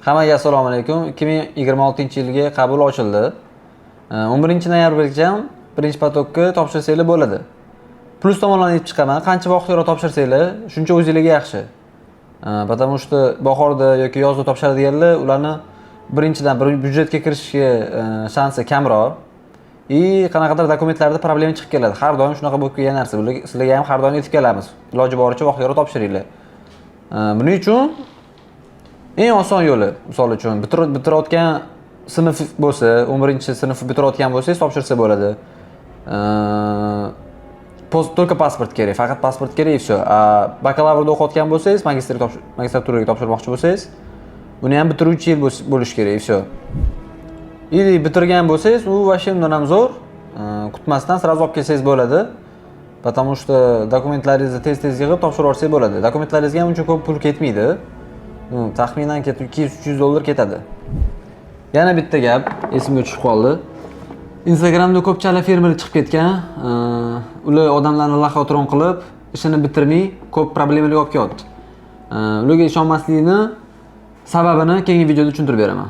Hammaga assalomu alaykum. 2026-yilga qabul ochildi. 11-noyabrgacha birinchi potokka topshirsanglar bo'ladi. Plus tomonlarni aytib chiqaman. Qancha vaqtga topshirsanglar, shuncha o'zingizga yaxshi. Потому что bahorda yoki yozda topshiradiganlar ularni birinchidan byudjetga kirishga shansi kamroq. Qanaqadir dokumentlarda problema chiqib keladi. Har doim shunaqa bo'lib kelgan narsa. Sizlarga ham har doim yetib kelamiz. Iloji boricha vaqtga topshiringlar. Buning uchun eng oson yo'li, misol uchun bitirayotgan sinf bo'lsa, 11-sinf bitirayotgan bo'lsangiz topshirsa bo'ladi. Только pasport kerak, faqat pasport kerak и все. Bakalavrda o'qiyotgan bo'lsangiz, magistraturaga topshirmoqchi bo'lsangiz, buni ham bitiruvchi yil bo'lish kerak и все. Или bitirgan bo'lsangiz, u вообще undan ham zo'r. Kutmasdan sразу olib kelsangiz bo'ladi. Потому что dokumentlaringizni tez-tez yig'ib topshirib olsangiz bo'ladi. Dokumentlaringizga ham uncha ko'p pul ketmaydi. Taxminan $200-300 ketadi. Yana bitta gap esimga tushib qoldi. Instagramda ko'pchilik fermerlar chiqib ketgan. Ular odamlarni laxotron qilib, ishini bitirmay ko'p problemalarga olib kelyapti. Ularga ishonmaslikni sababini keyingi videoda tushuntirib beraman.